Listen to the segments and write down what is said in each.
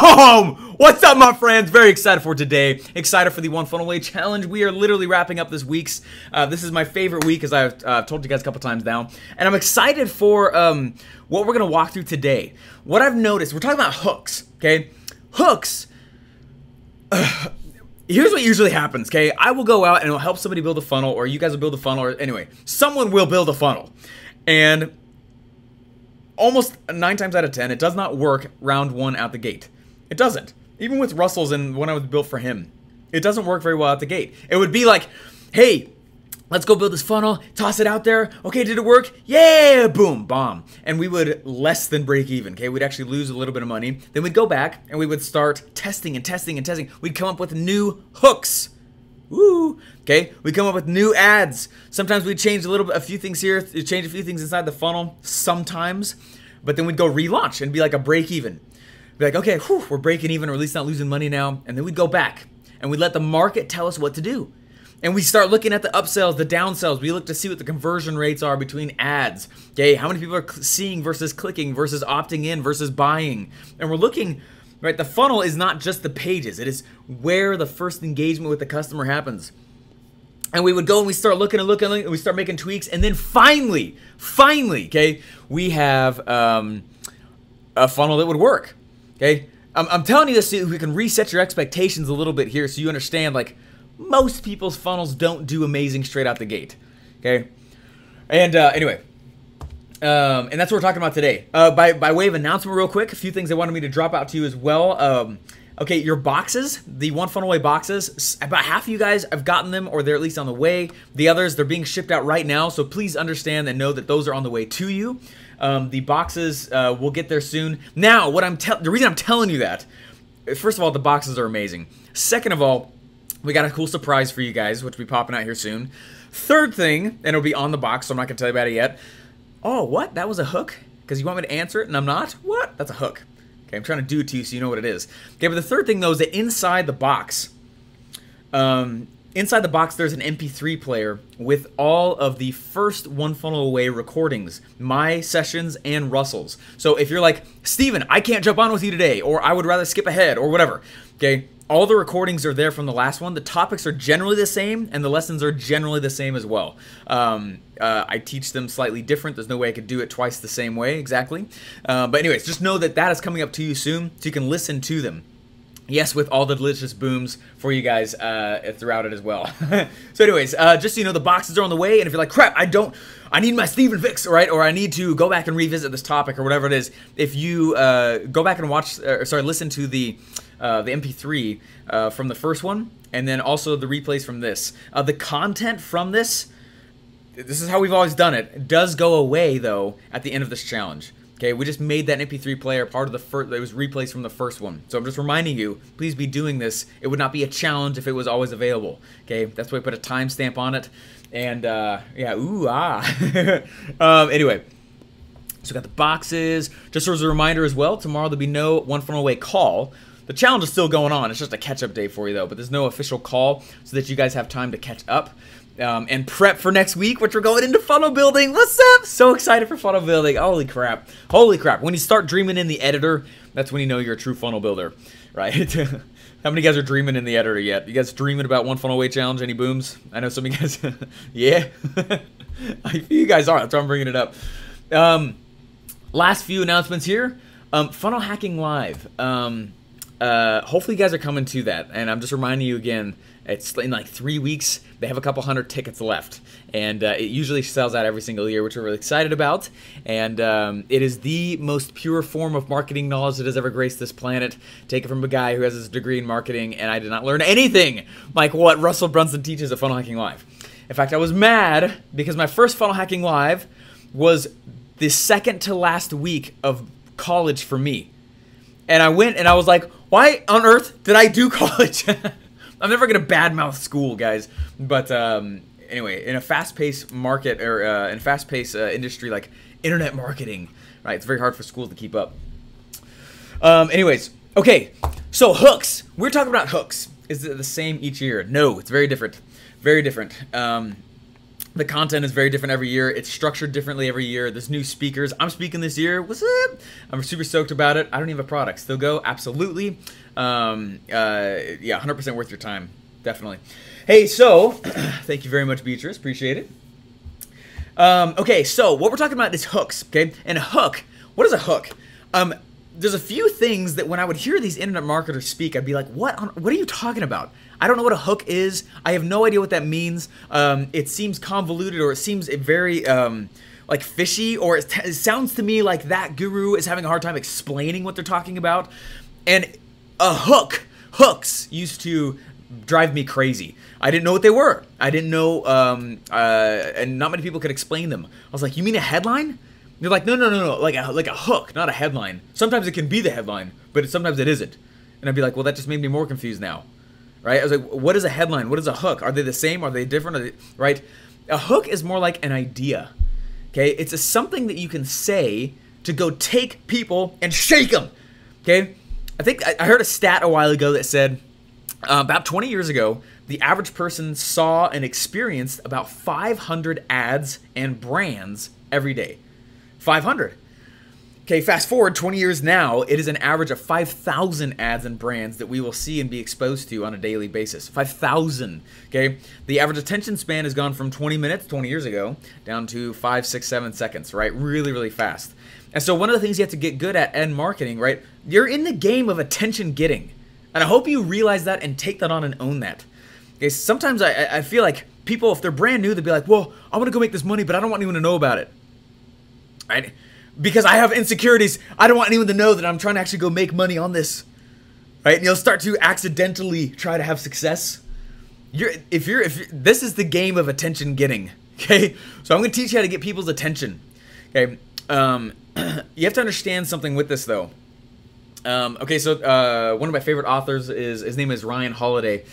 Boom! What's up, my friends? Very excited for today. Excited for the One Funnel Away Challenge. We are literally wrapping up this week's. This is my favorite week, as I've told you guys a couple times now. And I'm excited for what we're going to walk through today. What I've noticed, we're talking about hooks, okay? Hooks. Here's what usually happens, okay? I will go out and I'll help somebody build a funnel, or you guys will build a funnel, or anyway, someone will build a funnel. And almost 9 times out of 10, it does not work round one out the gate. It doesn't. Even with Russell's and when I was built for him, it doesn't work very well out the gate. It would be like, hey, let's go build this funnel, toss it out there. Okay, did it work? Yeah, boom, bomb. And we would less than break even, okay? We'd actually lose a little bit of money. Then we'd go back and we would start testing and testing and testing. We'd come up with new hooks. Woo! Okay, we come up with new ads. Sometimes we'd change a few things here, change a few things inside the funnel, sometimes. But then we'd go relaunch and be like a break even. Be like, okay, whew, we're breaking even, or at least not losing money now. And then we'd go back and we'd let the market tell us what to do. And we start looking at the upsells, the downsells. We look to see what the conversion rates are between ads. Okay, how many people are seeing versus clicking versus opting in versus buying. And we're looking, right, the funnel is not just the pages. It is where the first engagement with the customer happens. And we would go and we start looking and looking and we start making tweaks. And then finally, okay, we have a funnel that would work. Okay, I'm telling you this so we can reset your expectations a little bit here so you understand, like, most people's funnels don't do amazing straight out the gate. Okay, and anyway, and that's what we're talking about today. By way of announcement real quick, a few things they wanted me to drop out to you as well. Okay, your boxes, the One Funnel Away boxes, about half of you guys have gotten them, or they're at least on the way. The others, they're being shipped out right now, so please understand and know that those are on the way to you. The boxes will get there soon. Now, the reason I'm telling you that, first of all, the boxes are amazing. Second of all, we got a cool surprise for you guys, which will be popping out here soon. Third thing, and it'll be on the box, so I'm not going to tell you about it yet. Oh, what? That was a hook? Because you want me to answer it and I'm not? What? That's a hook. Okay, I'm trying to do it to you so you know what it is. Okay, but the third thing, though, is that inside the box, there's an MP3 player with all of the first One Funnel Away recordings, my sessions and Russell's. So if you're like, Steven, I can't jump on with you today, or I would rather skip ahead, or whatever, okay, all the recordings are there from the last one. The topics are generally the same, and the lessons are generally the same as well. I teach them slightly different. There's no way I could do it twice the same way exactly. But anyways, just know that that is coming up to you soon, so you can listen to them. Yes, with all the delicious booms for you guys throughout it as well. So anyways, just so you know, the boxes are on the way, and if you're like, crap, I need my Steven fix, right? Or I need to go back and revisit this topic or whatever it is. If you go back and listen to the MP3 from the first one, and then also the replays from this. The content from this is how we've always done it. It does go away, though, at the end of this challenge. Okay, we just made that MP3 player part of the first. It was replays from the first one. So I'm just reminding you, please be doing this. It would not be a challenge if it was always available. Okay, that's why we put a timestamp on it. And yeah, ooh, ah. Anyway, so we got the boxes. Just as a reminder as well, tomorrow there'll be no One Funnel Away call. The challenge is still going on. It's just a catch-up day for you, though. But there's no official call so that you guys have time to catch up. And prep for next week, which we're going into funnel building. What's up? So excited for funnel building. Holy crap. Holy crap. When you start dreaming in the editor, that's when you know you're a true funnel builder, right? How many of you guys are dreaming in the editor yet? You guys dreaming about One Funnel Away Challenge? Any booms? I know some of you guys, yeah. You guys are. That's why I'm bringing it up. Last few announcements here. Funnel Hacking Live. Hopefully you guys are coming to that. And I'm just reminding you again, it's in like 3 weeks. They have a couple hundred tickets left, and it usually sells out every single year, which we're really excited about. And it is the most pure form of marketing knowledge that has ever graced this planet. Take it from a guy who has his degree in marketing, and I did not learn anything like what Russell Brunson teaches at Funnel Hacking Live. In fact, I was mad because my first Funnel Hacking Live was the second to last week of college for me. And I went and I was like, why on earth did I do college? I'm never going to badmouth school, guys. But anyway, in a fast-paced market, or in a fast-paced industry like internet marketing, right, it's very hard for schools to keep up. Anyways, okay, so hooks. We're talking about hooks. Is it the same each year? No, it's very different. Very different. The content is very different every year. It's structured differently every year. There's new speakers. I'm speaking this year. What's up? I'm super stoked about it. I don't even have a product. Still go? Absolutely. Yeah, 100% worth your time. Definitely. Hey, so thank you very much, Beatrice. Appreciate it. Okay, so what we're talking about is hooks, okay? And a hook, what is a hook? There's a few things that when I would hear these internet marketers speak, I'd be like, what are you talking about? I don't know what a hook is. I have no idea what that means. It seems convoluted, or it seems very like fishy, or it sounds to me like that guru is having a hard time explaining what they're talking about. And hooks used to drive me crazy. I didn't know what they were. I didn't know, and not many people could explain them. I was like, you mean a headline? They're like, no, like a hook, not a headline. Sometimes it can be the headline, but sometimes it isn't. And I'd be like, well, that just made me more confused now, right? I was like, what is a headline? What is a hook? Are they the same? Are they different? Right? A hook is more like an idea, okay? It's something that you can say to go take people and shake them, okay? I think I heard a stat a while ago that said about 20 years ago, the average person saw and experienced about 500 ads and brands every day. 500. Okay, fast forward 20 years now, it is an average of 5,000 ads and brands that we will see and be exposed to on a daily basis. 5,000, okay? The average attention span has gone from 20 minutes 20 years ago down to 5, 6, 7 seconds, right? Really, really fast. And so one of the things you have to get good at in marketing, right? You're in the game of attention getting. And I hope you realize that and take that on and own that. Okay, sometimes I feel like people, if they're brand new, they'll be like, well, I want to go make this money, but I don't want anyone to know about it. Right? Because I have insecurities. I don't want anyone to know that I'm trying to actually go make money on this. Right? And you'll start to accidentally try to have success. This is the game of attention getting. Okay? So I'm going to teach you how to get people's attention. Okay? You have to understand something with this, though. Okay, so one of my favorite authors his name is Ryan Holiday.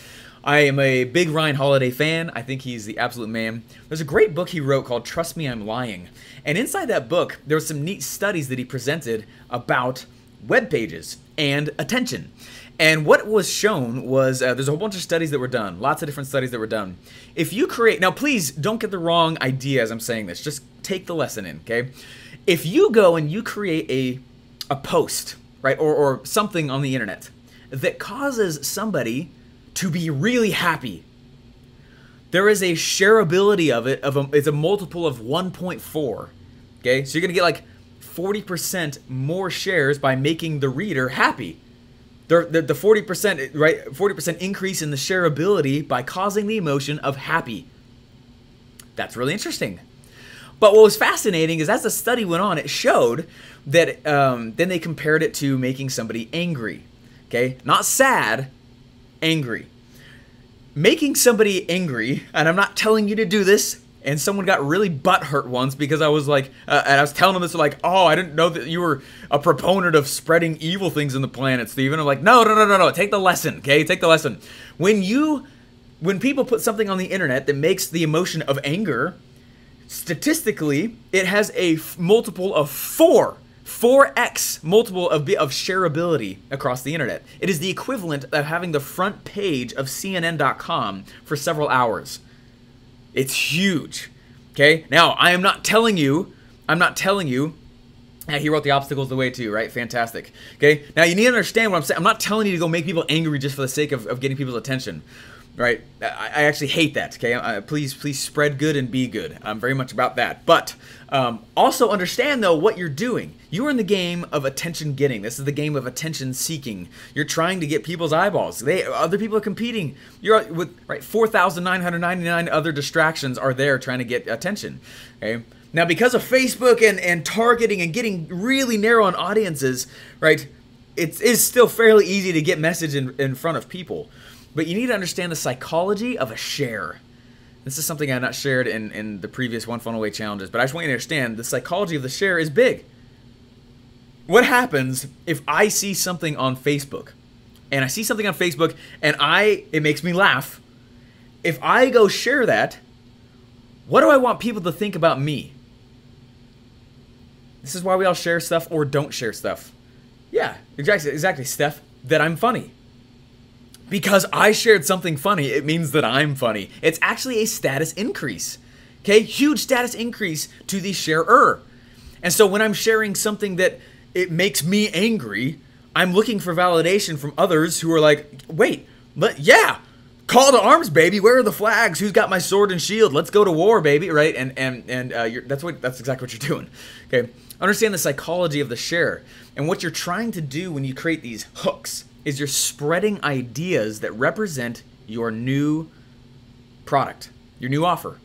I am a big Ryan Holiday fan. I think he's the absolute man. There's a great book he wrote called Trust Me, I'm Lying. And inside that book, there were some neat studies that he presented about web pages and attention. And what was shown was, there's a whole bunch of studies that were done, lots of different studies that were done. If you create, now please don't get the wrong idea as I'm saying this, just take the lesson in, okay? If you go and you create a post, right, or something on the internet that causes somebody to be really happy, there is a shareability of it, it's a multiple of 1.4, okay? So you're gonna get like 40% more shares by making the reader happy. The 40%, right, 40% increase in the shareability by causing the emotion of happy. That's really interesting. But what was fascinating is as the study went on, it showed that then they compared it to making somebody angry, okay? Not sad, angry. Making somebody angry, and I'm not telling you to do this, and someone got really butthurt once because I was like, and I was telling them this, like, oh, I didn't know that you were a proponent of spreading evil things in the planet, Steven. I'm like, no, take the lesson, okay? Take the lesson. When people put something on the internet that makes the emotion of anger, statistically, it has a multiple of 4x multiple of shareability across the internet. It is the equivalent of having the front page of CNN.com for several hours. It's huge. Okay? Now, I'm not telling you, he wrote The Obstacles the Way too, right? Fantastic. Okay? Now, you need to understand what I'm saying. I'm not telling you to go make people angry just for the sake of getting people's attention. Right? I actually hate that, okay? Please spread good and be good. I'm very much about that. But also understand, though, what you're doing. You are in the game of attention getting. This is the game of attention seeking. You're trying to get people's eyeballs. Other people are competing. You're with, right, 4,999 other distractions are there trying to get attention, okay? Now, because of Facebook and targeting and getting really narrow on audiences, right, it is still fairly easy to get message in front of people. But you need to understand the psychology of a share. This is something I've not shared in the previous One Funnel Away challenges, but I just want you to understand the psychology of the share is big. What happens if I see something on Facebook, and I see something on Facebook, and it makes me laugh? If I go share that, what do I want people to think about me? This is why we all share stuff or don't share stuff. Yeah, exactly, Steph, that I'm funny. Because I shared something funny, it means that I'm funny. It's actually a status increase. Okay, huge status increase to the sharer. And so when I'm sharing something that it makes me angry, I'm looking for validation from others who are like, wait, yeah, call to arms, baby. Where are the flags? Who's got my sword and shield? Let's go to war, baby, right? That's exactly what you're doing. Okay, understand the psychology of the share. And what you're trying to do when you create these hooks is you're spreading ideas that represent your new product, your new offer.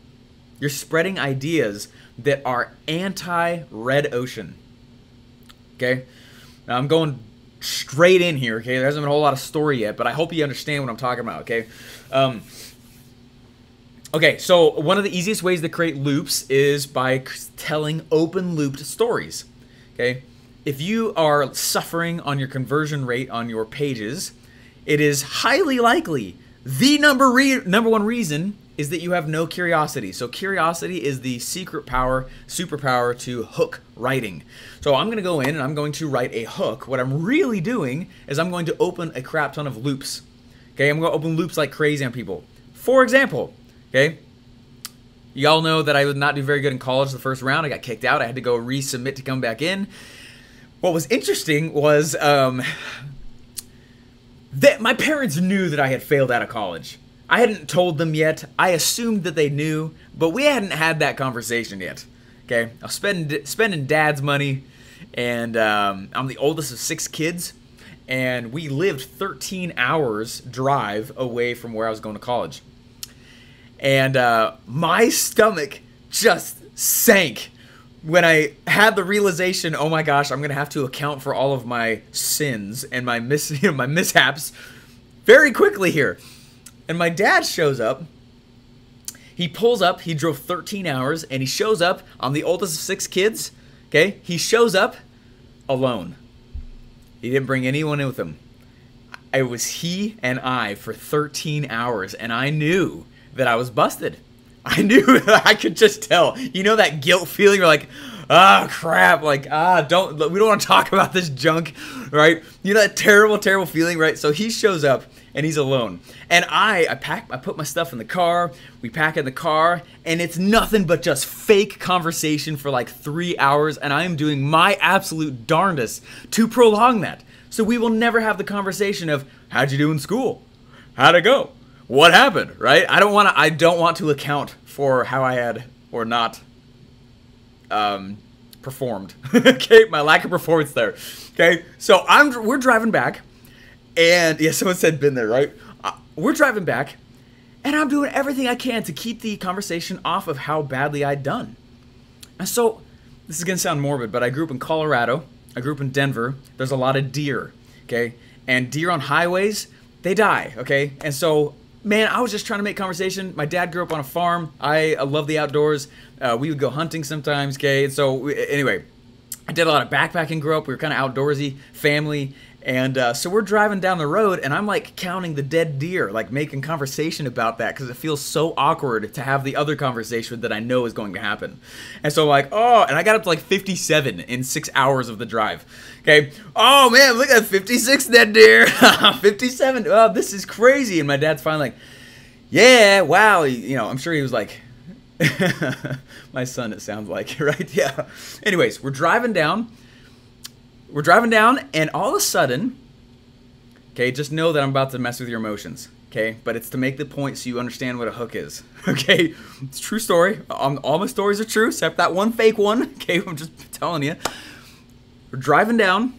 You're spreading ideas that are anti-red ocean. Okay? Now I'm going straight in here, okay? There hasn't been a whole lot of story yet, but I hope you understand what I'm talking about, okay? Okay, so one of the easiest ways to create loops is by telling open-looped stories, okay? If you are suffering on your conversion rate on your pages, it is highly likely the number one reason is that you have no curiosity. So curiosity is the secret power, superpower to hook writing. So I'm going to go in and I'm going to write a hook. What I'm really doing is I'm going to open a crap ton of loops. Okay, I'm going to open loops like crazy on people. For example, okay, you all know that I would not do very good in college the first round. I got kicked out. I had to go resubmit to come back in. What was interesting was that my parents knew that I had failed out of college. I hadn't told them yet. I assumed that they knew, but we hadn't had that conversation yet. Okay, I was spending dad's money, and I'm the oldest of 6 kids, and we lived 13 hours drive away from where I was going to college. And my stomach just sank when I had the realization, oh my gosh, I'm going to have to account for all of my sins and my mishaps very quickly here. And my dad shows up. He pulls up. He drove 13 hours, and he shows up. I'm the oldest of 6 kids. Okay? He shows up alone. He didn't bring anyone in with him. It was he and I for 13 hours, and I knew that I was busted. I knew that I could just tell. You know that guilt feeling? You're like, crap. Like, we don't want to talk about this junk, right? You know that terrible, terrible feeling, right? So he shows up, and he's alone. And I put my stuff in the car. We pack in the car, and it's nothing but just fake conversation for like 3 hours, and I am doing my absolute darndest to prolong that. So we will never have the conversation of, how'd you do in school? How'd it go? What happened, right? I don't want to account for how I had or not performed. Okay, my lack of performance there. Okay, so we're driving back, and yeah, someone said been there, right? We're driving back, and I'm doing everything I can to keep the conversation off of how badly I'd done. And so, this is gonna sound morbid, but I grew up in Colorado. I grew up in Denver. There's a lot of deer, okay? And deer on highways, they die, okay? And so, man, I was just trying to make conversation. My dad grew up on a farm. I love the outdoors. We would go hunting sometimes, okay? And so, anyway, I did a lot of backpacking growing up. We were kind of outdoorsy family. And so we're driving down the road, and I'm like counting the dead deer, like making conversation about that because it feels so awkward to have the other conversation that I know is going to happen. And so I'm like, oh, and I got up to like 57 in 6 hours of the drive. Okay, oh man, look at 56 dead deer, 57. Oh, this is crazy. And my dad's finally like, yeah, wow. I'm sure he was like, my son, it sounds like, right? Yeah. Anyways, we're driving down. We're driving down, and all of a sudden, okay, just know that I'm about to mess with your emotions, okay? But it's to make the point so you understand what a hook is, okay? It's a true story. All my stories are true, except that one fake one, okay? I'm just telling you. We're driving down,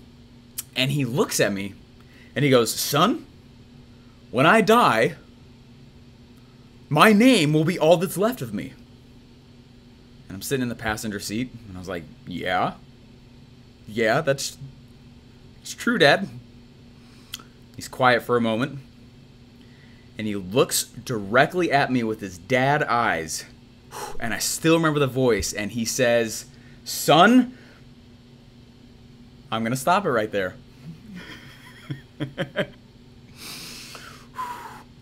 and he looks at me, and he goes, son, when I die, my name will be all that's left of me. And I'm sitting in the passenger seat, and I was like, yeah, it's true, Dad. He's quiet for a moment, and he looks directly at me with his dad eyes, and I still remember the voice, and he says, son, I'm going to stop it right there.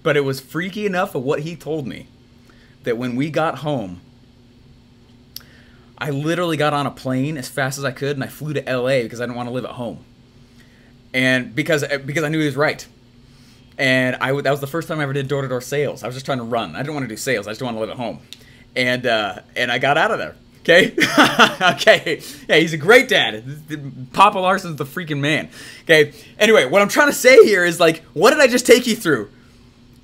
But it was freaky enough of what he told me that when we got home, I literally got on a plane as fast as I could, and I flew to LA because I didn't want to live at home. And because I knew he was right. And that was the first time I ever did door-to-door sales. I was just trying to run. I didn't want to do sales. I just wanted to live at home. and I got out of there. Okay, okay, yeah, he's a great dad. Papa Larsen's the freaking man. Okay, anyway, what I'm trying to say here is like, what did I just take you through?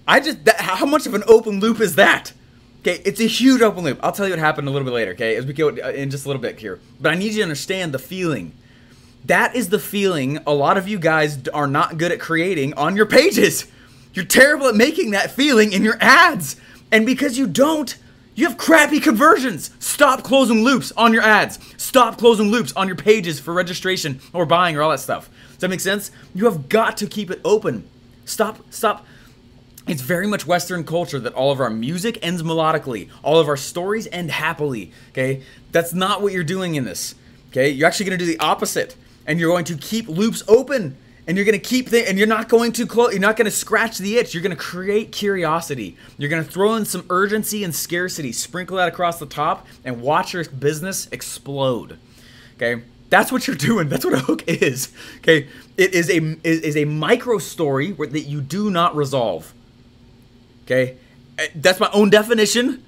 How much of an open loop is that? Okay, it's a huge open loop. I'll tell you what happened a little bit later, okay, as we go in just a little bit here. But I need you to understand the feeling. That is the feeling a lot of you guys are not good at creating on your pages. You're terrible at making that feeling in your ads. And because you don't, you have crappy conversions. Stop closing loops on your ads. Stop closing loops on your pages for registration or buying or all that stuff. Does that make sense? You have got to keep it open. Stop. It's very much Western culture that all of our music ends melodically. All of our stories end happily, okay? That's not what you're doing in this, okay? You're actually going to do the opposite. And you're going to keep loops open. And you're going to keep and you're not going to close. You're not going to scratch the itch. You're going to create curiosity. You're going to throw in some urgency and scarcity, sprinkle that across the top, and watch your business explode. Okay, that's what you're doing. That's what a hook is. Okay, it is a micro story that you do not resolve. Okay, that's my own definition.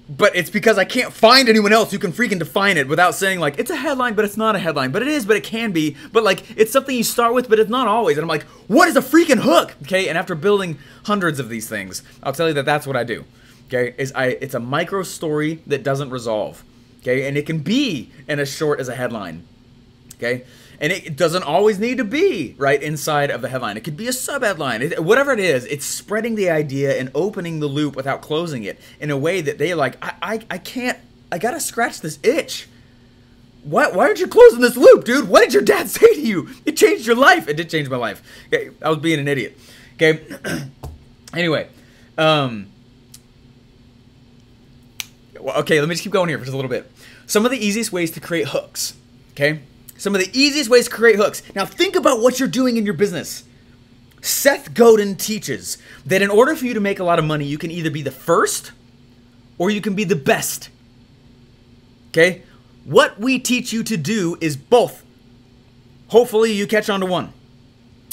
But it's because I can't find anyone else who can freaking define it without saying, like, it's a headline, but it's not a headline. But it is, but it can be. But, like, it's something you start with, but it's not always. And I'm like, what is a freaking hook? Okay, and after building hundreds of these things, I'll tell you that that's what I do. Okay, it's a micro story that doesn't resolve. Okay, and it can be in as short as a headline. Okay, and it doesn't always need to be right inside of the headline. It could be a sub-headline. Whatever it is, it's spreading the idea and opening the loop without closing it in a way that they're like, I can't, I gotta scratch this itch. Why aren't you closing this loop, dude? What did your dad say to you? It changed your life. It did change my life. Okay, I was being an idiot. Okay, anyway, okay, let me just keep going here for just a little bit. Some of the easiest ways to create hooks, okay? Some of the easiest ways to create hooks. Now think about what you're doing in your business. Seth Godin teaches that in order for you to make a lot of money, you can either be the first or you can be the best. Okay? What we teach you to do is both. Hopefully you catch on to one.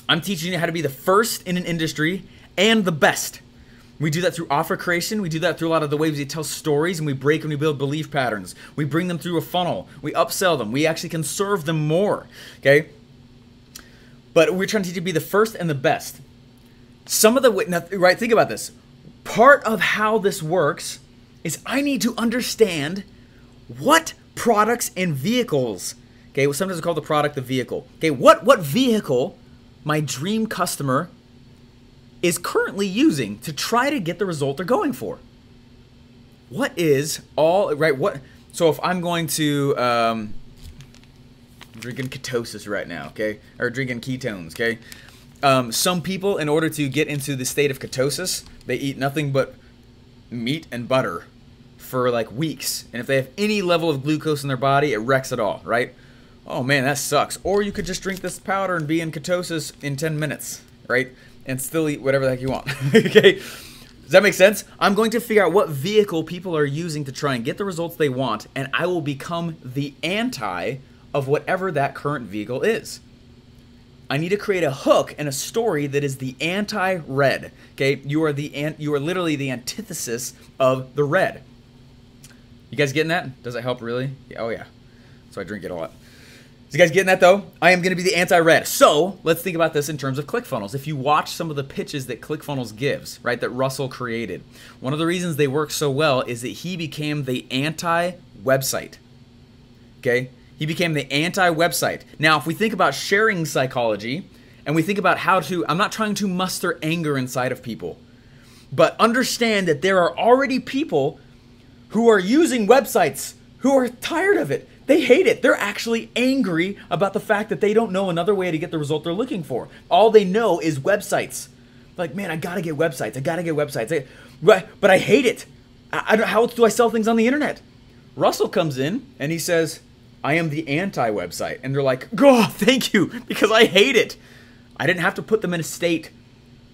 I'm teaching you how to be the first in an industry and the best. We do that through offer creation. We do that through a lot of the ways we tell stories, and we break and we build belief patterns. We bring them through a funnel. We upsell them. We actually can serve them more, okay? But we're trying to teach you to be the first and the best. Some of the, right, think about this. Part of how this works is I need to understand what products and vehicles, okay, well, sometimes we call the product the vehicle. Okay, what vehicle my dream customer is currently using to try to get the result they're going for. What is all, right, so if I'm going to, I'm drinking ketosis right now, okay, or drinking ketones, okay, some people, in order to get into the state of ketosis, they eat nothing but meat and butter for like weeks, and if they have any level of glucose in their body, it wrecks it all, right? Oh man, that sucks. Or you could just drink this powder and be in ketosis in 10 minutes, right? And still eat whatever the heck you want. Okay? Does that make sense? I'm going to figure out what vehicle people are using to try and get the results they want, and I will become the anti of whatever that current vehicle is. I need to create a hook and a story that is the anti-red. Okay? You are literally the antithesis of the red. You guys getting that? Does it help really? Yeah, oh yeah. So I drink it a lot. You guys getting that though? I am going to be the anti-red. So let's think about this in terms of ClickFunnels. If you watch some of the pitches that ClickFunnels gives, right, that Russell created, one of the reasons they work so well is that he became the anti-website. Okay? He became the anti-website. Now, if we think about sharing psychology and we think about how to, I'm not trying to muster anger inside of people, but understand that there are already people who are using websites who are tired of it. They hate it. They're actually angry about the fact that they don't know another way to get the result they're looking for. All they know is websites. Like, man, I gotta get websites. I gotta get websites. But I hate it. How else do I sell things on the internet? Russell comes in and he says, I am the anti-website. And they're like, oh, thank you, because I hate it. I didn't have to put them in a state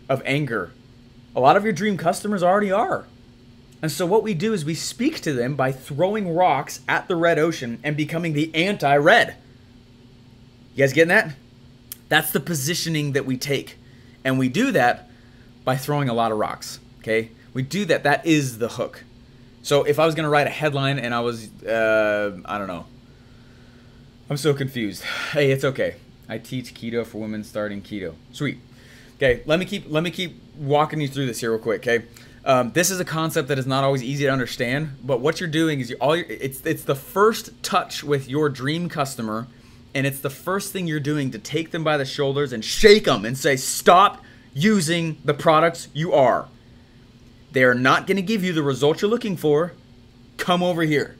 of anger. A lot of your dream customers already are. And so what we do is we speak to them by throwing rocks at the red ocean and becoming the anti-red. You guys getting that? That's the positioning that we take. And we do that by throwing a lot of rocks, okay? We do that. That is the hook. So if I was going to write a headline and I was, I don't know. I'm so confused. Hey, it's okay. I teach keto for women starting keto. Sweet. Okay, let me keep walking you through this here real quick, okay? This is a concept that is not always easy to understand, but what you're doing is it's the first touch with your dream customer, and it's the first thing you're doing to take them by the shoulders and shake them and say, stop using the products you are. They are not going to give you the results you're looking for. Come over here.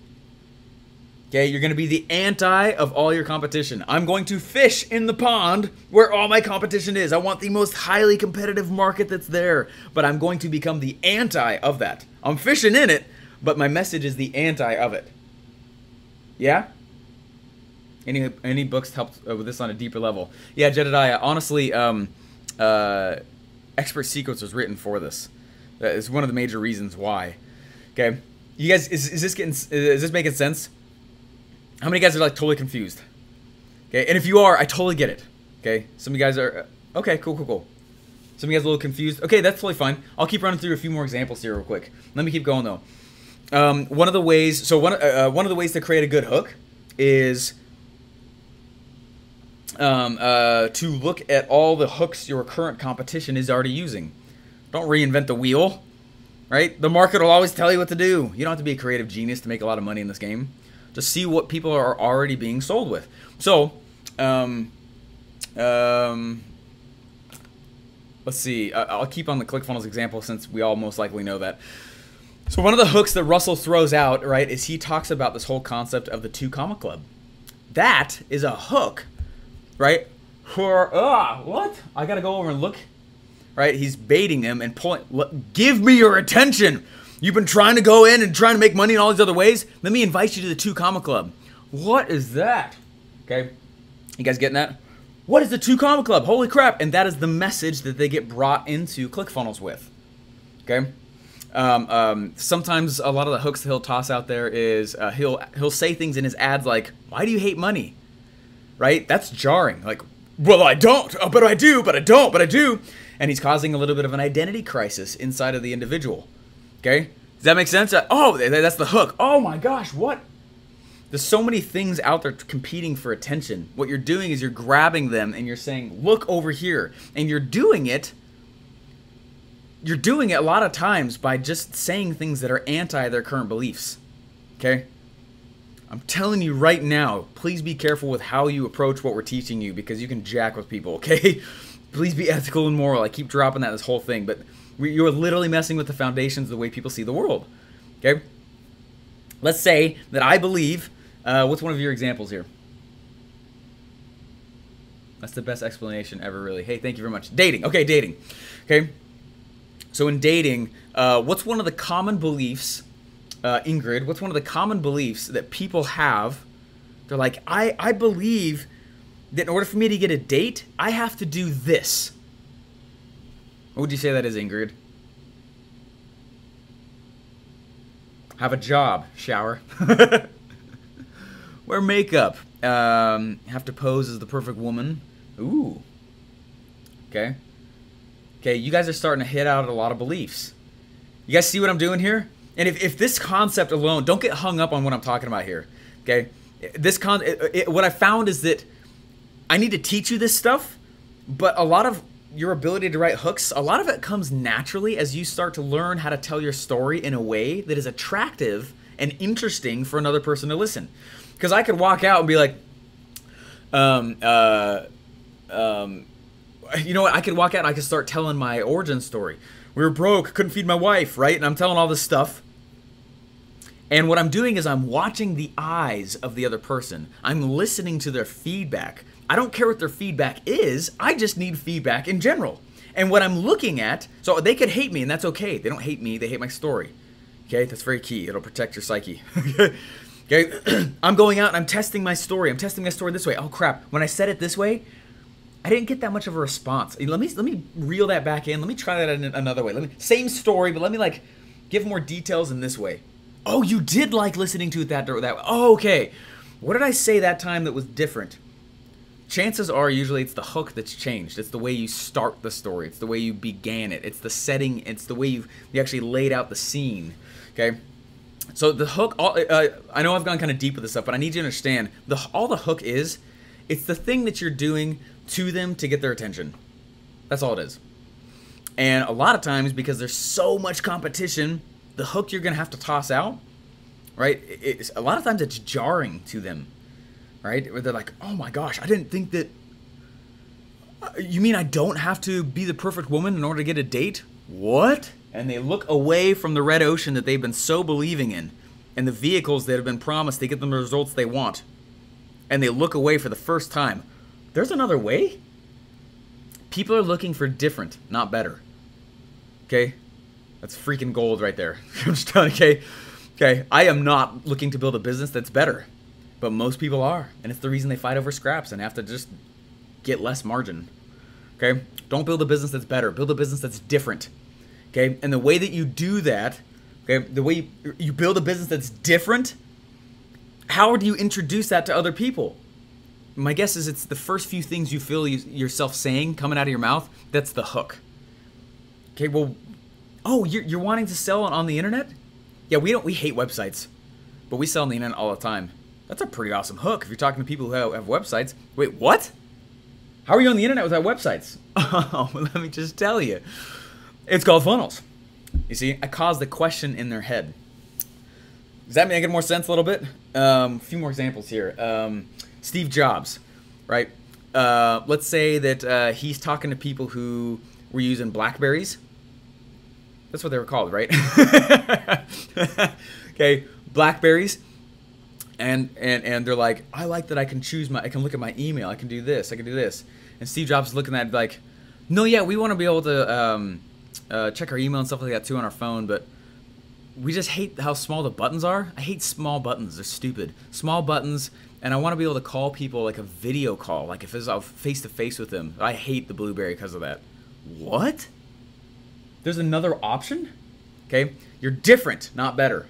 Okay, you're going to be the anti of all your competition. I'm going to fish in the pond where all my competition is. I want the most highly competitive market that's there, but I'm going to become the anti of that. I'm fishing in it, but my message is the anti of it. Yeah? Any books helped with this on a deeper level? Yeah, Jedediah, honestly, Expert Secrets was written for this. That is one of the major reasons why. Okay, you guys, is this making sense? How many guys are like totally confused? Okay, and if you are, I totally get it. Okay, some of you guys are okay, cool. Some of you guys are a little confused. Okay, that's totally fine. I'll keep running through a few more examples here real quick. Let me keep going though. One of the ways to create a good hook is to look at all the hooks your current competition is already using. Don't reinvent the wheel, right? The market will always tell you what to do. You don't have to be a creative genius to make a lot of money in this game. Just see what people are already being sold with. So, let's see. I'll keep on the ClickFunnels example since we all most likely know that. So one of the hooks that Russell throws out, right, is he talks about this whole concept of the 2 comma club. That is a hook, right? For what? I gotta go over and look. Right? He's baiting them and pulling. Give me your attention. You've been trying to go in and trying to make money in all these other ways. Let me invite you to the 2 comma club. What is that? Okay, you guys getting that? What is the 2 comma club? Holy crap! And that is the message that they get brought into ClickFunnels with. Okay. Sometimes a lot of the hooks that he'll toss out there is he'll say things in his ads like, "Why do you hate money?" Right? That's jarring. Like, well, I don't, but I do, but I don't, but I do. And he's causing a little bit of an identity crisis inside of the individual. Okay? Does that make sense? Oh, that's the hook. Oh my gosh, what? There's so many things out there competing for attention. What you're doing is you're grabbing them and you're saying, look over here. And you're doing it a lot of times by just saying things that are anti their current beliefs. Okay? I'm telling you right now, please be careful with how you approach what we're teaching you because you can jack with people, okay? Please be ethical and moral. I keep dropping this whole thing, but you're literally messing with the foundations of the way people see the world. Okay? Let's say that I believe, what's one of your examples here? That's the best explanation ever, really. Hey, thank you very much. Dating. Okay, dating. Okay? So in dating, what's one of the common beliefs, Ingrid, what's one of the common beliefs that people have? They're like, I believe that in order for me to get a date, I have to do this. What would you say that is, Ingrid? Have a job. Shower. Wear makeup. Have to pose as the perfect woman. Ooh. Okay. Okay, you guys are starting to hit out at a lot of beliefs. You guys see what I'm doing here? And if this concept alone, don't get hung up on what I'm talking about here. Okay? What I found is that I need to teach you this stuff, but a lot of your ability to write hooks, a lot of it comes naturally as you start to learn how to tell your story in a way that is attractive and interesting for another person to listen. Because I could walk out and be like, you know what? I could walk out and I could start telling my origin story. We were broke, couldn't feed my wife, right? And I'm telling all this stuff. And what I'm doing is I'm watching the eyes of the other person. I'm listening to their feedback. I don't care what their feedback is. I just need feedback in general. And what I'm looking at, so they could hate me, and that's okay. They don't hate me. They hate my story. Okay, that's very key. It'll protect your psyche. Okay, I'm going out and I'm testing my story. I'm testing my story this way. Oh crap! When I said it this way, I didn't get that much of a response. Let me reel that back in. Let me try that in another way. Same story, but let me like give more details in this way. Oh, you did like listening to it that way. Oh, okay. What did I say that time that was different? Chances are usually it's the hook that's changed. It's the way you start the story. It's the way you began it. It's the setting. It's the way you actually laid out the scene. Okay? So the hook, I know I've gone kind of deep with this stuff, but I need you to understand, all the hook is, it's the thing that you're doing to them to get their attention. That's all it is. And a lot of times, because there's so much competition, the hook you're going to have to toss out, right? A lot of times it's jarring to them, right? Where they're like, oh my gosh, I didn't think that, you mean I don't have to be the perfect woman in order to get a date? What? And they look away from the red ocean that they've been so believing in, and the vehicles that have been promised to get them the results they want. And they look away for the first time. There's another way? People are looking for different, not better. Okay? That's freaking gold right there. I'm just telling you, okay? Okay, I am not looking to build a business that's better. But most people are. And it's the reason they fight over scraps and have to just get less margin. Okay? Don't build a business that's better. Build a business that's different. Okay? And the way that you do that, okay, the way you build a business that's different, how do you introduce that to other people? My guess is it's the first few things you feel yourself saying coming out of your mouth. That's the hook. Okay, well, oh, you're wanting to sell on the internet? Yeah, we hate websites, but we sell on the internet all the time. That's a pretty awesome hook if you're talking to people who have websites. Wait, what? How are you on the internet without websites? Oh, let me just tell you. It's called funnels. You see, I caused the question in their head. Does that make more sense a little bit? A few more examples here. Steve Jobs, right? Let's say that he's talking to people who were using Blackberries. That's what they were called, right? Okay, Blackberries. And they're like, I like that I can look at my email, I can do this, I can do this. And Steve Jobs is looking at it like, no, yeah, we want to be able to check our email and stuff like that too on our phone, but we just hate how small the buttons are. I hate small buttons. They're stupid. Small buttons, and I want to be able to call people like a video call, like if it's face-to-face with them. I hate the BlueBerry because of that. What? There's another option? Okay? You're different, not better.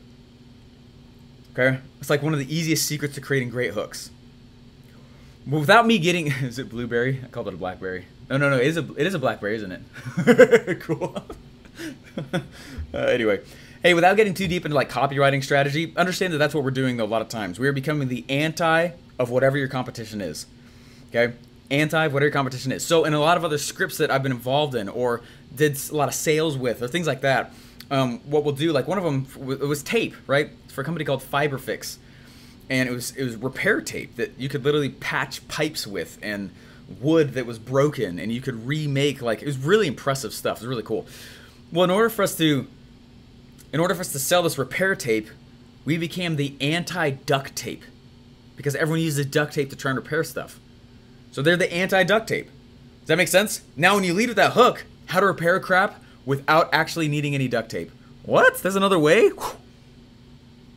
Okay? It's like one of the easiest secrets to creating great hooks. But without me getting... Is it BlueBerry? I called it a BlackBerry. No. It is a BlackBerry, isn't it? Cool. Anyway. Hey, without getting too deep into like copywriting strategy, understand that that's what we're doing though a lot of times. We are becoming the anti of whatever your competition is. Okay? Anti of whatever your competition is. So in a lot of other scripts that I've been involved in or did a lot of sales with or things like that, what we'll do, like one of them, it was tape, right? It's for a company called Fiberfix. And it was repair tape that you could literally patch pipes with and wood that was broken and you could remake, like, it was really impressive stuff. It was really cool. Well, in order for us to sell this repair tape, we became the anti-duct tape because everyone uses duct tape to try and repair stuff. So they're the anti-duct tape. Does that make sense? Now when you lead with that hook, how to repair crap without actually needing any duct tape. What? There's another way?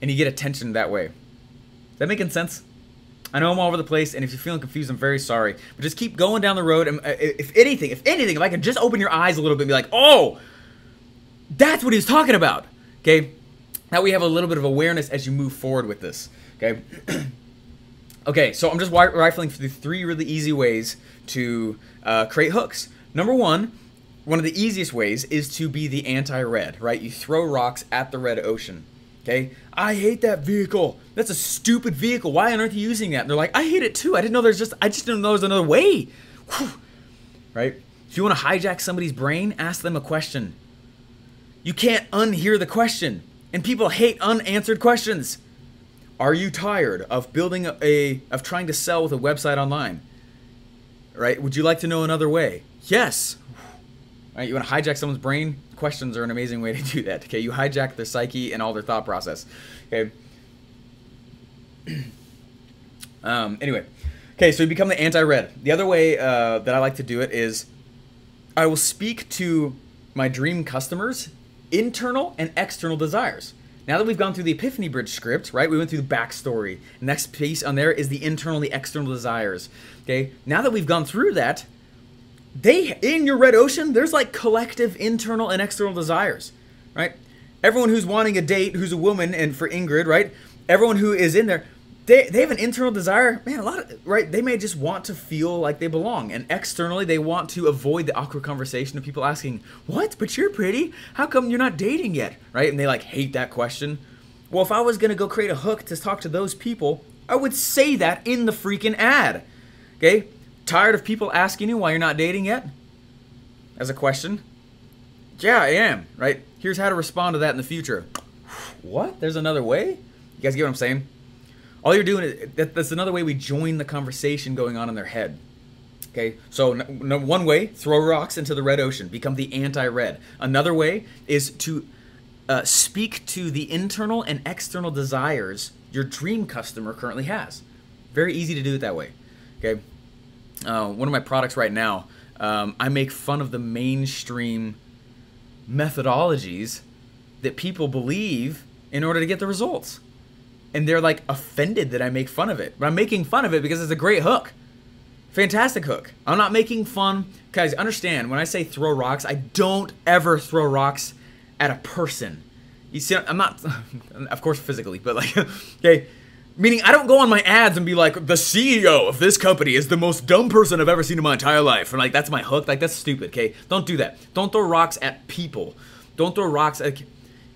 And you get attention that way. Is that making sense? I know I'm all over the place, and if you're feeling confused, I'm very sorry. But just keep going down the road, and if anything, if I could just open your eyes a little bit and be like, oh, that's what he was talking about. Okay? Now we have a little bit of awareness as you move forward with this. Okay? Okay, so I'm just rifling through 3 really easy ways to create hooks. Number one of the easiest ways is to be the anti-red, right? You throw rocks at the red ocean. Okay? I hate that vehicle. That's a stupid vehicle. Why on earth are you using that? And they're like, I hate it too. I just didn't know there was another way. Whew. Right? If you want to hijack somebody's brain, ask them a question. You can't unhear the question. And people hate unanswered questions. Are you tired of of trying to sell with a website online? Right? Would you like to know another way? Yes. Right? You want to hijack someone's brain? Questions are an amazing way to do that. Okay? You hijack their psyche and all their thought process. Okay? Anyway. Okay, so you become the anti-red. The other way that I like to do it is I will speak to my dream customers' internal and external desires. Now that we've gone through the Epiphany Bridge script, right, we went through the backstory. Next piece on there is the internal and the external desires. Okay, now that we've gone through that, in your red ocean, there's like collective internal and external desires, right? Everyone who's wanting a date, who's a woman, and for Ingrid, right? Everyone who is in there, they have an internal desire, man, right? They may just want to feel like they belong. And externally, they want to avoid the awkward conversation of people asking, what? But you're pretty. How come you're not dating yet? Right? And they like hate that question. Well, if I was going to go create a hook to talk to those people, I would say that in the freaking ad. Okay? Tired of people asking you why you're not dating yet? As a question. Yeah, I am, right? Here's how to respond to that in the future. What? There's another way? You guys get what I'm saying? All you're doing is, that's another way we join the conversation going on in their head. Okay, so one way, throw rocks into the red ocean, become the anti-red. Another way is to speak to the internal and external desires your dream customer currently has. Very easy to do it that way. Okay, one of my products right now, I make fun of the mainstream methodologies that people believe in order to get the results. And they're like offended that I make fun of it. But I'm making fun of it because it's a great hook. Fantastic hook. I'm not making fun. Guys, understand, when I say throw rocks, I don't ever throw rocks at a person. You see, I'm not, of course physically, but like, okay. Meaning I don't go on my ads and be like, the CEO of this company is the most dumb person I've ever seen in my entire life. And like, that's my hook. Like, that's stupid, okay? Don't do that. Don't throw rocks at people. Don't throw rocks at...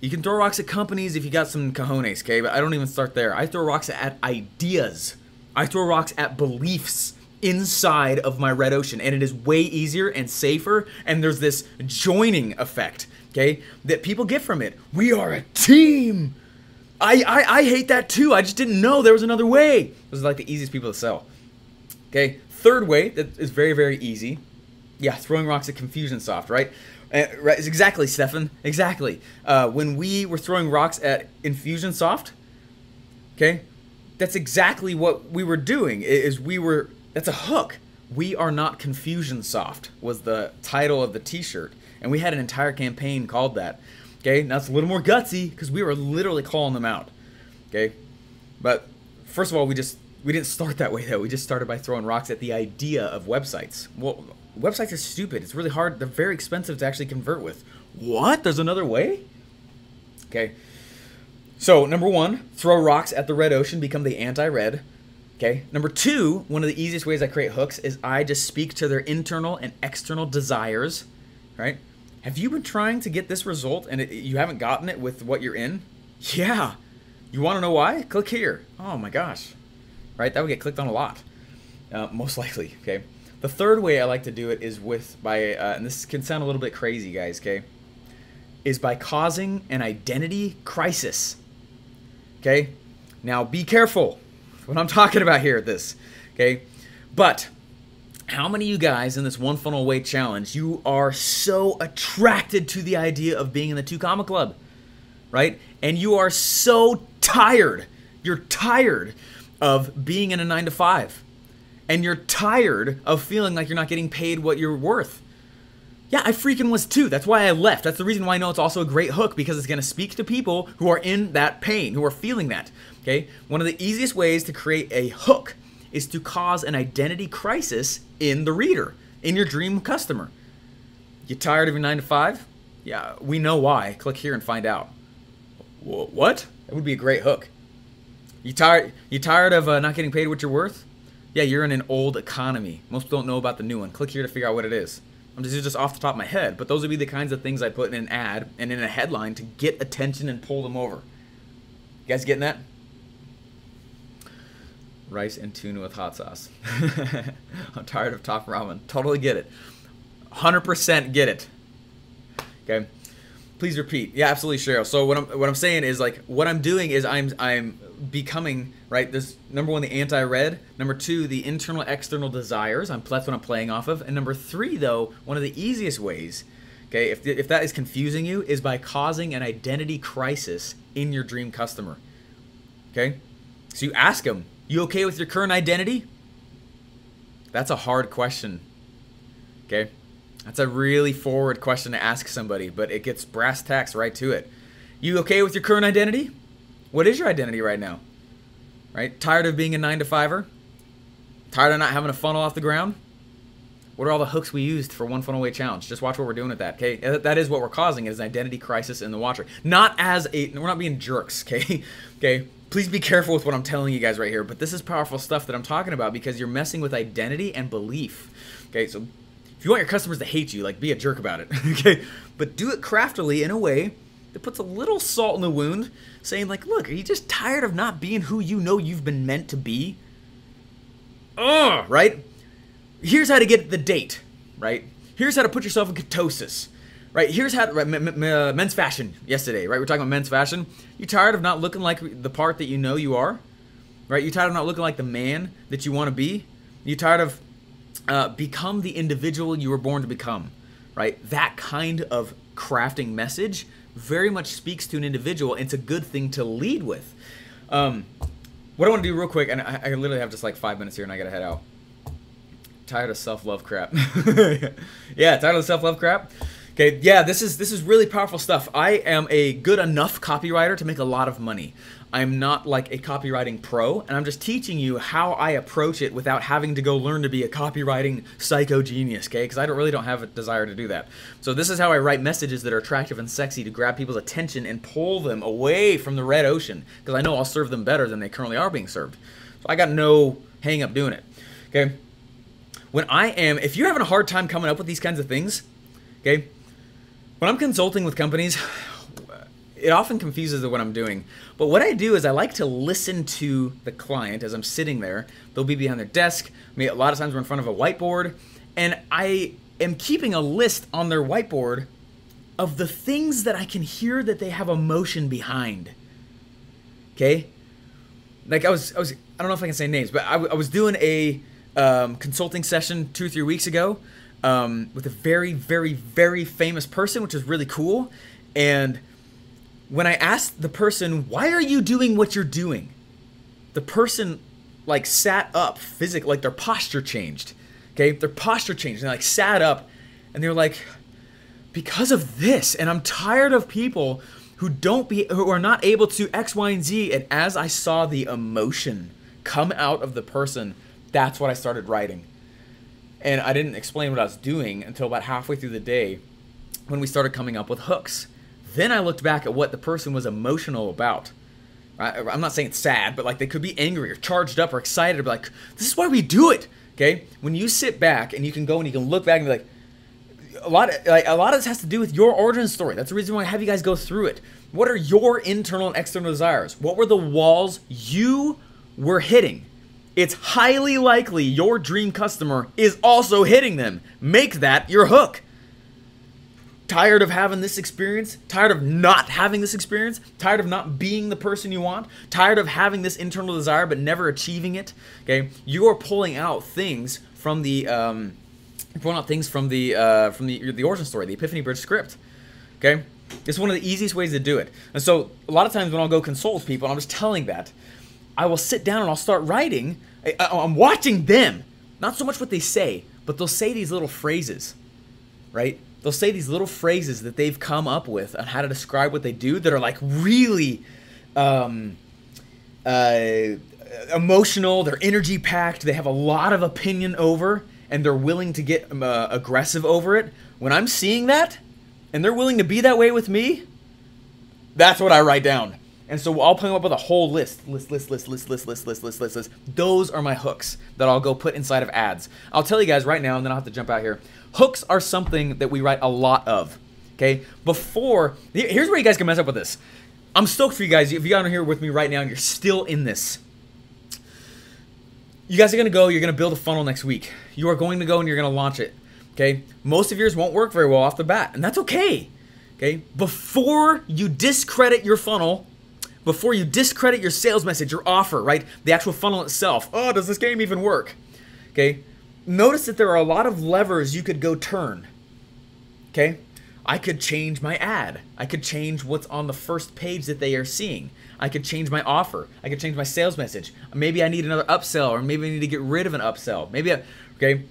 You can throw rocks at companies if you got some cojones, okay? But I don't even start there. I throw rocks at ideas. I throw rocks at beliefs inside of my red ocean. And it is way easier and safer. And there's this joining effect, okay, that people get from it. We are a team. I hate that too. I just didn't know there was another way. Those are like the easiest people to sell. Okay, third way that is very, very easy. Yeah, throwing rocks at Confusionsoft, right? Right, exactly, Stefan. Exactly. When we were throwing rocks at Infusionsoft, okay, that's exactly what we were doing. That's a hook. We are not Confusionsoft was the title of the t-shirt. And we had an entire campaign called that. Okay, now it's a little more gutsy because we were literally calling them out. Okay, but first of all, we didn't start that way though. We just started by throwing rocks at the idea of websites. Well, websites are stupid. It's really hard. They're very expensive to actually convert with. What? There's another way? Okay, so number one, throw rocks at the red ocean, become the anti-red. Okay, number two, one of the easiest ways I create hooks is I just speak to their internal and external desires, right? Have you been trying to get this result and you haven't gotten it with what you're in? Yeah. You want to know why? Click here. Oh my gosh. Right? That would get clicked on a lot. Most likely. Okay. The third way I like to do it is and this can sound a little bit crazy, guys, okay, is by causing an identity crisis. Okay? Now be careful what I'm talking about here at this. Okay? But how many of you guys in this One Funnel Away challenge, you are so attracted to the idea of being in the 2 Comma Club, right? And you are so tired. You're tired of being in a 9-to-5. And you're tired of feeling like you're not getting paid what you're worth. Yeah, I freaking was too. That's why I left. That's the reason why I know it's also a great hook, because it's going to speak to people who are in that pain, who are feeling that, okay? One of the easiest ways to create a hook is to cause an identity crisis in the reader, in your dream customer. You tired of your 9-to-5? Yeah, we know why. Click here and find out. What? That would be a great hook. You tired of not getting paid what you're worth? Yeah, you're in an old economy. Most people don't know about the new one. Click here to figure out what it is. This is just off the top of my head, but those would be the kinds of things I'd put in an ad and in a headline to get attention and pull them over. You guys getting that? Rice and tuna with hot sauce. I'm tired of top ramen. Totally get it. 100% get it. Okay. Please repeat. Yeah, absolutely, Cheryl. So what I'm saying is, like, what I'm doing is I'm becoming, right, this number one, the anti-red, number two, the internal external desires. That's what I'm playing off of. And number three, though, one of the easiest ways, okay, if that is confusing you, is by causing an identity crisis in your dream customer. Okay? So you ask them, you okay with your current identity? That's a hard question. Okay? That's a really forward question to ask somebody, but it gets brass tacks right to it. You okay with your current identity? What is your identity right now? Right? Tired of being a 9-to-5er? Tired of not having a funnel off the ground? What are all the hooks we used for One Funnel Away Challenge? Just watch what we're doing with that, okay? That is what we're causing, is an identity crisis in the watcher. We're not being jerks, okay? Okay? Please be careful with what I'm telling you guys right here, but this is powerful stuff that I'm talking about, because you're messing with identity and belief. Okay, so if you want your customers to hate you, like, be a jerk about it, okay? But do it craftily in a way that puts a little salt in the wound, saying like, look, are you just tired of not being who you know you've been meant to be? Ugh, right? Here's how to get the date, right? Here's how to put yourself in ketosis, right? Here's how, right, men's fashion yesterday, right? We're talking about men's fashion. You tired of not looking like the part that you know you are, right? You tired of not looking like the man that you want to be? You tired of become the individual you were born to become, right? That kind of crafting message very much speaks to an individual, and it's a good thing to lead with. What I want to do real quick, and I literally have just like 5 minutes here and I gotta head out. Tired of self-love crap. Yeah, tired of the self-love crap. Okay, yeah, this is really powerful stuff. I am a good enough copywriter to make a lot of money. I'm not like a copywriting pro, and I'm just teaching you how I approach it without having to go learn to be a copywriting psycho genius, okay? Because I really don't have a desire to do that. So this is how I write messages that are attractive and sexy to grab people's attention and pull them away from the red ocean, because I know I'll serve them better than they currently are being served. So I got no hang up doing it, okay? If you're having a hard time coming up with these kinds of things, okay, when I'm consulting with companies, it often confuses what I'm doing. But what I do is I like to listen to the client as I'm sitting there. They'll be behind their desk. I mean, a lot of times we're in front of a whiteboard, and I am keeping a list on their whiteboard of the things that I can hear that they have emotion behind. Okay? Like I don't know if I can say names, but I was doing a consulting session 2 or 3 weeks ago with a very, very, very famous person, which is really cool. And when I asked the person, why are you doing what you're doing? The person like sat up physically, like their posture changed. Okay, their posture changed. And they like sat up and they were like, because of this. And I'm tired of people who are not able to X, Y, and Z. And as I saw the emotion come out of the person, that's what I started writing. And I didn't explain what I was doing until about halfway through the day when we started coming up with hooks. Then I looked back at what the person was emotional about. I'm not saying it's sad, but like they could be angry or charged up or excited, or be like, this is why we do it. Okay? When you sit back and you can go and you can look back and be like, a lot of this has to do with your origin story. That's the reason why I have you guys go through it. What are your internal and external desires? What were the walls you were hitting? It's highly likely your dream customer is also hitting them. Make that your hook. Tired of having this experience? Tired of not having this experience? Tired of not being the person you want? Tired of having this internal desire but never achieving it? Okay, you are pulling out things from the origin story, the Epiphany Bridge script. Okay, it's one of the easiest ways to do it. And so a lot of times when I'll go consult with people, and I'm just telling that, I will sit down and I'll start writing. I'm watching them, not so much what they say, but they'll say these little phrases, right? They'll say these little phrases that they've come up with on how to describe what they do that are like really emotional, they're energy packed, they have a lot of opinion over, and they're willing to get aggressive over it. When I'm seeing that, and they're willing to be that way with me, that's what I write down. And so I'll come up with a whole list. Those are my hooks that I'll go put inside of ads. I'll tell you guys right now, and then I'll have to jump out here. Hooks are something that we write a lot of, okay? Here's where you guys can mess up with this. I'm stoked for you guys. If you guys are here with me right now and you're still in this, you guys are going to go, you're going to build a funnel next week. You are going to go and you're going to launch it, okay? Most of yours won't work very well off the bat, and that's okay, okay? Before you discredit your funnel, before you discredit your sales message, your offer, right? The actual funnel itself. Oh, does this game even work? Okay? Notice that there are a lot of levers you could go turn. Okay? I could change my ad. I could change what's on the first page that they are seeing. I could change my offer. I could change my sales message. Maybe I need another upsell, or maybe I need to get rid of an upsell. Okay?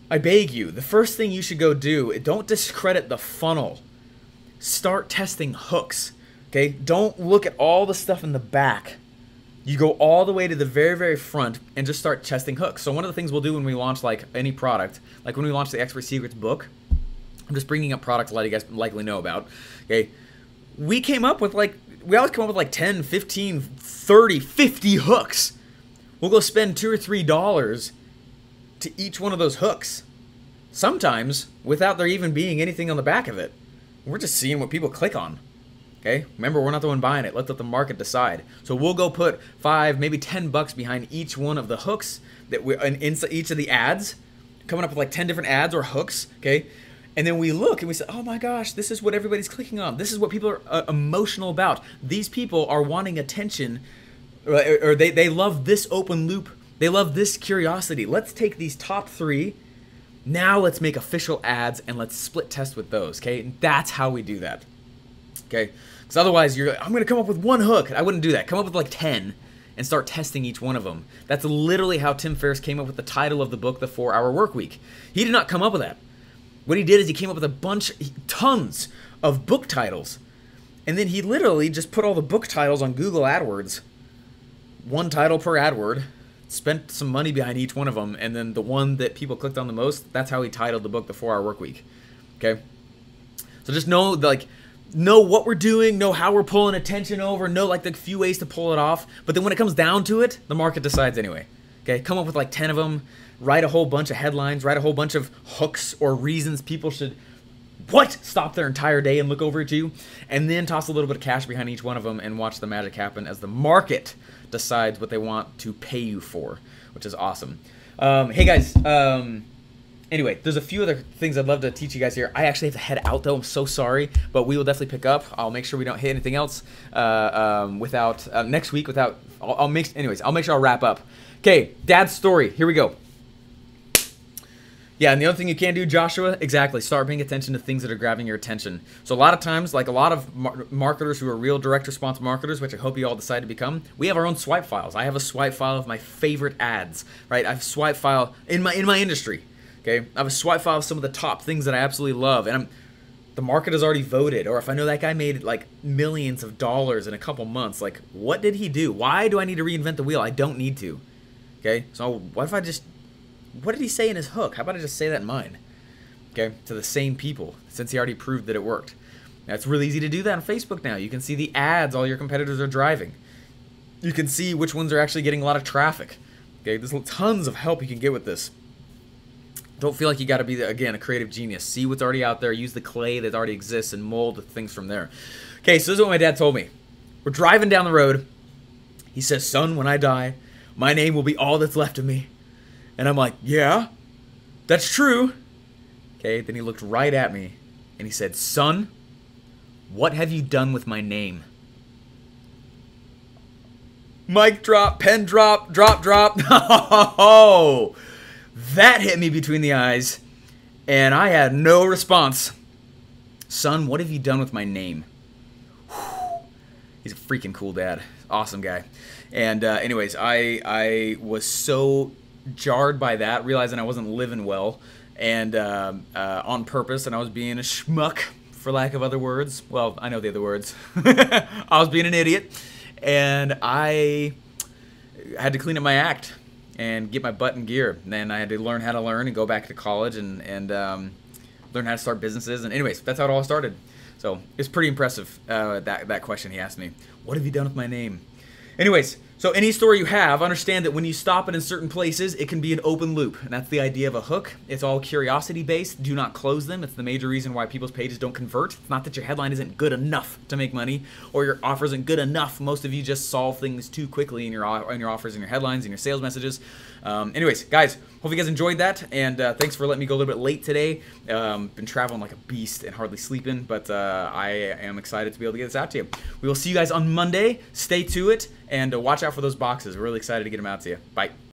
I beg you, the first thing you should go do, don't discredit the funnel. Start testing hooks. Okay, don't look at all the stuff in the back. You go all the way to the very, very front and just start testing hooks. So one of the things we'll do when we launch like any product, like when we launch the Expert Secrets book, I'm just bringing up products a lot of you guys likely know about. Okay, we always come up with like 10, 15, 30, 50 hooks. We'll go spend $2 or $3 to each one of those hooks. Sometimes without there even being anything on the back of it. We're just seeing what people click on. Okay? Remember, we're not the one buying it. Let's let the market decide. So we'll go put $5, maybe $10 behind each one of the hooks that we inside each of the ads, coming up with like 10 different ads or hooks. Okay? And then we look and we say, oh my gosh, this is what everybody's clicking on. This is what people are emotional about. These people are wanting attention, or they love this open loop. They love this curiosity. Let's take these top 3. Now let's make official ads and let's split test with those. Okay? And that's how we do that. Okay? Because otherwise you're like, I'm going to come up with one hook. I wouldn't do that. Come up with like 10 and start testing each one of them. That's literally how Tim Ferriss came up with the title of the book, The 4-Hour Workweek. He did not come up with that. What he did is he came up with tons of book titles. And then he literally just put all the book titles on Google AdWords. One title per AdWord. Spent some money behind each one of them. And then the one that people clicked on the most, that's how he titled the book, The 4-Hour Workweek. Okay? So just know what we're doing, know how we're pulling attention over, know like the few ways to pull it off. But then when it comes down to it, the market decides anyway. Okay? Come up with like 10 of them. Write a whole bunch of headlines, write a whole bunch of hooks or reasons people should stop their entire day and look over at you, and then toss a little bit of cash behind each one of them and watch the magic happen as the market decides what they want to pay you for, which is awesome. Hey guys, anyway, there's a few other things I'd love to teach you guys here. I actually have to head out though. I'm so sorry, but we will definitely pick up. I'll make sure we don't hit anything else next week without. I'll make sure I'll wrap up. Okay, Dad's story. Here we go. Yeah, and the other thing you can do, Joshua, exactly, start paying attention to things that are grabbing your attention. So a lot of times, like a lot of marketers who are real direct response marketers, which I hope you all decide to become, we have our own swipe files. I have a swipe file of my favorite ads, right? I have a swipe file in my industry, okay? I have a swipe file of some of the top things that I absolutely love, and the market has already voted, or if I know that guy made like millions of dollars in a couple months, like what did he do? Why do I need to reinvent the wheel? I don't need to, okay? So what did he say in his hook? How about I just say that in mine? Okay, to the same people, since he already proved that it worked. Now, it's really easy to do that on Facebook now. You can see the ads all your competitors are driving. You can see which ones are actually getting a lot of traffic. Okay, there's tons of help you can get with this. Don't feel like you got to be, again, a creative genius. See what's already out there. Use the clay that already exists and mold things from there. Okay, so this is what my dad told me. We're driving down the road. He says, son, when I die, my name will be all that's left of me. And I'm like, yeah, that's true. Okay, then he looked right at me and he said, son, what have you done with my name? Mic drop, pen drop, drop. Oh, that hit me between the eyes and I had no response. Son, what have you done with my name? Whew. He's a freaking cool dad. Awesome guy. And anyways, I was so jarred by that, realizing I wasn't living well, and on purpose, and I was being a schmuck, for lack of other words. Well, I know the other words. I was being an idiot, and I had to clean up my act and get my butt in gear. And then I had to learn how to learn and go back to college and learn how to start businesses. And anyways, that's how it all started. So it's pretty impressive, that question he asked me. What have you done with my name? Anyways, so any story you have, understand that when you stop it in certain places, it can be an open loop. And that's the idea of a hook. It's all curiosity-based. Do not close them. It's the major reason why people's pages don't convert. It's not that your headline isn't good enough to make money or your offer isn't good enough. Most of you just solve things too quickly in your offers and your headlines and your sales messages. Anyways, guys, hope you guys enjoyed that. And thanks for letting me go a little bit late today. Been traveling like a beast and hardly sleeping, but I am excited to be able to get this out to you. We will see you guys on Monday. Stay to it and watch out for those boxes. We're really excited to get them out to you. Bye.